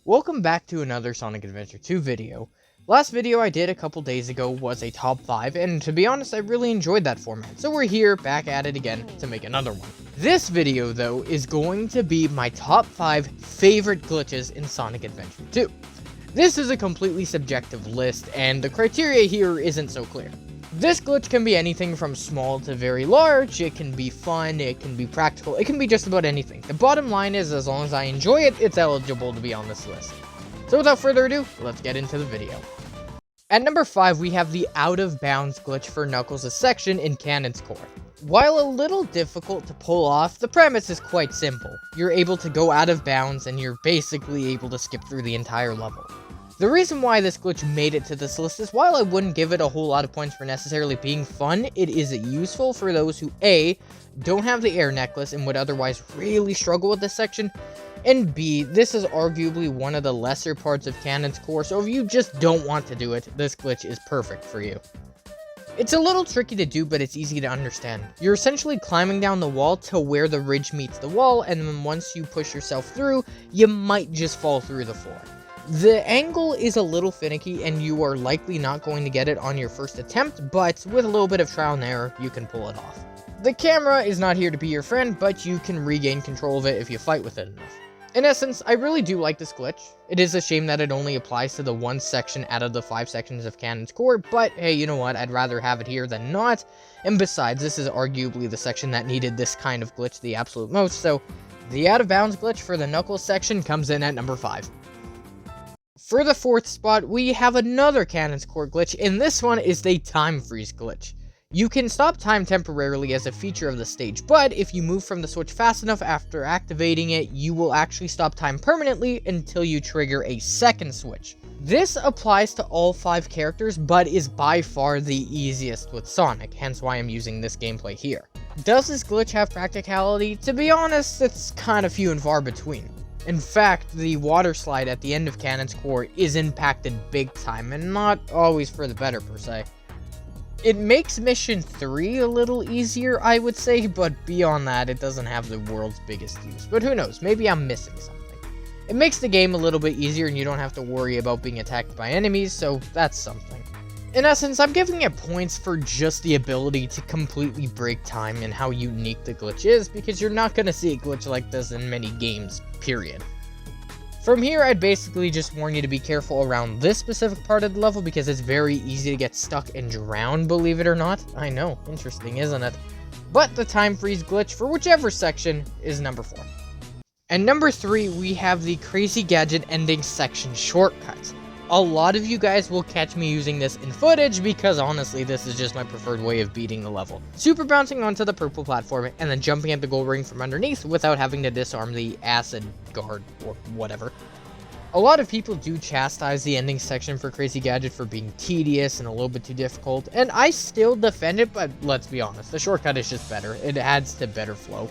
Welcome back to another Sonic Adventure 2 video. Last video I did a couple days ago was a top 5, and to be honest, I really enjoyed that format, so we're here, back at it again, to make another one. This video, though, is going to be my top 5 favorite glitches in Sonic Adventure 2. This is a completely subjective list, and the criteria here isn't so clear. This glitch can be anything from small to very large, it can be fun, it can be practical, it can be just about anything. The bottom line is, as long as I enjoy it, it's eligible to be on this list. So without further ado, let's get into the video. At number 5, we have the out of bounds glitch for Knuckles' section in Cannon's Core. While a little difficult to pull off, the premise is quite simple. You're able to go out of bounds and you're basically able to skip through the entire level. The reason why this glitch made it to this list is while I wouldn't give it a whole lot of points for necessarily being fun, it is useful for those who A, don't have the air necklace and would otherwise really struggle with this section, and B, this is arguably one of the lesser parts of Cannon's Core, so if you just don't want to do it, this glitch is perfect for you. It's a little tricky to do, but it's easy to understand. You're essentially climbing down the wall to where the ridge meets the wall, and then once you push yourself through, you might just fall through the floor. The angle is a little finicky, and you are likely not going to get it on your first attempt, but with a little bit of trial and error, you can pull it off. The camera is not here to be your friend, but you can regain control of it if you fight with it enough. In essence, I really do like this glitch. It is a shame that it only applies to the one section out of the 5 sections of Cannon's Core, but hey, you know what, I'd rather have it here than not, and besides, this is arguably the section that needed this kind of glitch the absolute most, so the out of bounds glitch for the Knuckles section comes in at number 5. For the 4th spot, we have another Cannon's Core glitch, and this one is the time freeze glitch. You can stop time temporarily as a feature of the stage, but if you move from the switch fast enough after activating it, you will actually stop time permanently until you trigger a second switch. This applies to all 5 characters, but is by far the easiest with Sonic, hence why I'm using this gameplay here. Does this glitch have practicality? To be honest, it's kind of few and far between. In fact, the water slide at the end of Cannon's Core is impacted big time, and not always for the better per se. It makes Mission 3 a little easier, I would say, but beyond that, it doesn't have the world's biggest use. But who knows, maybe I'm missing something. It makes the game a little bit easier and you don't have to worry about being attacked by enemies, so that's something. In essence, I'm giving it points for just the ability to completely break time and how unique the glitch is, because you're not going to see a glitch like this in many games, period. From here, I'd basically just warn you to be careful around this specific part of the level because it's very easy to get stuck and drown, believe it or not. I know, interesting, isn't it? But the time freeze glitch for whichever section is number 4. And number 3, we have the Crazy Gadget ending section shortcut. A lot of you guys will catch me using this in footage because honestly, this is just my preferred way of beating the level. Super bouncing onto the purple platform and then jumping at the gold ring from underneath without having to disarm the acid guard or whatever. A lot of people do chastise the ending section for Crazy Gadget for being tedious and a little bit too difficult, and I still defend it, but let's be honest, the shortcut is just better. It adds to better flow.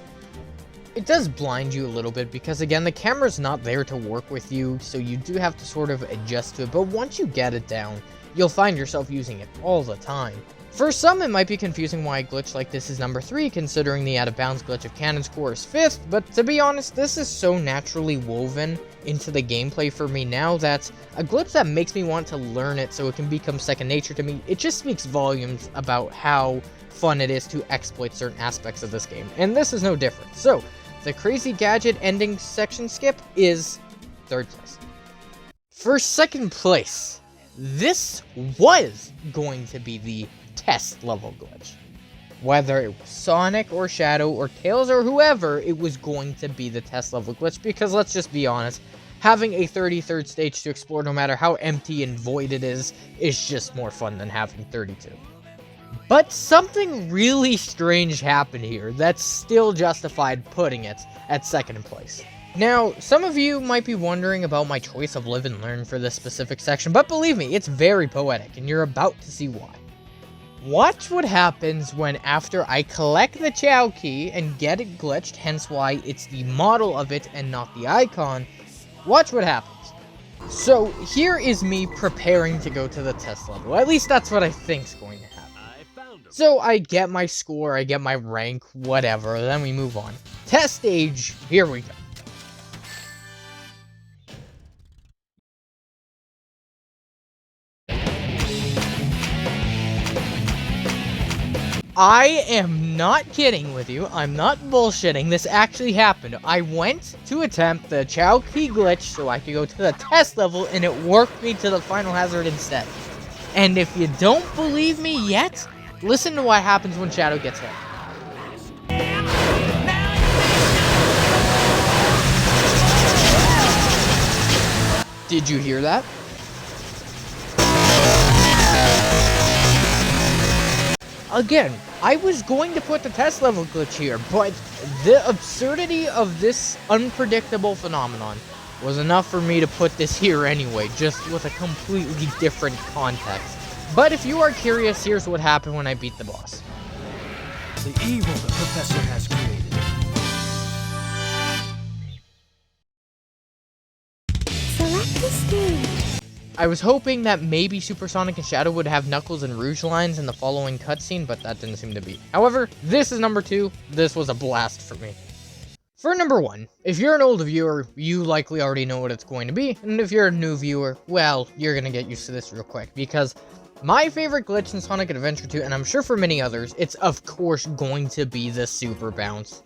It does blind you a little bit because, again, the camera's not there to work with you, so you do have to sort of adjust to it, but once you get it down, you'll find yourself using it all the time. For some, it might be confusing why a glitch like this is number 3, considering the out-of-bounds glitch of Cannon's Core is 5th, but to be honest, this is so naturally woven into the gameplay for me now that a glitch that makes me want to learn it so it can become second nature to me, it just speaks volumes about how fun it is to exploit certain aspects of this game, and this is no different. So, the Crazy Gadget ending section skip is 3rd place. For 2nd place, this was going to be the test level glitch. Whether it was Sonic or Shadow or Tails or whoever, it was going to be the test level glitch because let's just be honest, having a 33rd stage to explore no matter how empty and void it is just more fun than having 32. But something really strange happened here that still justified putting it at 2nd place. Now, some of you might be wondering about my choice of live and learn for this specific section, but believe me, it's very poetic, and you're about to see why. Watch what happens when after I collect the Chow key and get it glitched, hence why it's the model of it and not the icon. Watch what happens. So, here is me preparing to go to the test level. At least that's what I think's going to happen. So I get my score, I get my rank, whatever, then we move on. Test stage, here we go. I am not kidding with you. I'm not bullshitting. This actually happened. I went to attempt the Chow Key glitch so I could go to the test level, and it worked me to the final hazard instead. And if you don't believe me yet, listen to what happens when Shadow gets hit. Did you hear that? Again, I was going to put the test level glitch here, but the absurdity of this unpredictable phenomenon was enough for me to put this here anyway, just with a completely different context. But if you are curious, here's what happened when I beat the boss. The evil the professor has created. Select the stage. I was hoping that maybe Supersonic and Shadow would have Knuckles and Rouge lines in the following cutscene, but that didn't seem to be. However, this is number 2. This was a blast for me. For number 1, if you're an old viewer, you likely already know what it's going to be, and if you're a new viewer, well, you're gonna get used to this real quick, because my favorite glitch in Sonic Adventure 2, and I'm sure for many others, it's of course going to be the Super Bounce.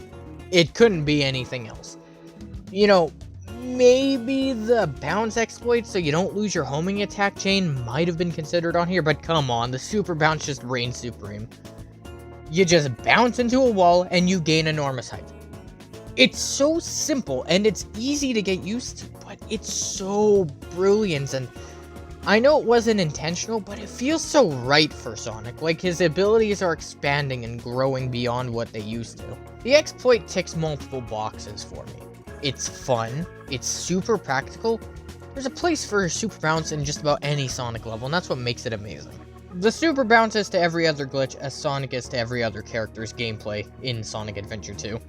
It couldn't be anything else. You know, maybe the bounce exploit so you don't lose your homing attack chain might have been considered on here, but come on, the Super Bounce just reigns supreme. You just bounce into a wall and you gain enormous height. It's so simple and it's easy to get used to, but it's so brilliant, and I know it wasn't intentional, but it feels so right for Sonic, like his abilities are expanding and growing beyond what they used to. The exploit ticks multiple boxes for me. It's fun, it's super practical, there's a place for Super Bounce in just about any Sonic level, and that's what makes it amazing. The Super Bounce is to every other glitch as Sonic is to every other character's gameplay in Sonic Adventure 2.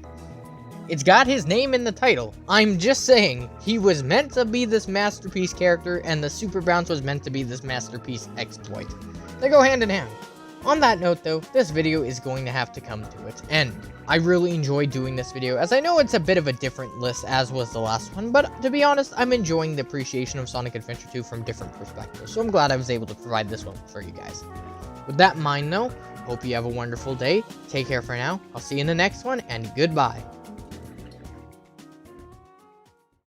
It's got his name in the title. I'm just saying, he was meant to be this masterpiece character, and the Super Bounce was meant to be this masterpiece exploit. They go hand in hand. On that note though, this video is going to have to come to its end. I really enjoyed doing this video, as I know it's a bit of a different list as was the last one, but to be honest, I'm enjoying the appreciation of Sonic Adventure 2 from different perspectives, so I'm glad I was able to provide this one for you guys. With that in mind though, hope you have a wonderful day, take care for now, I'll see you in the next one, and goodbye.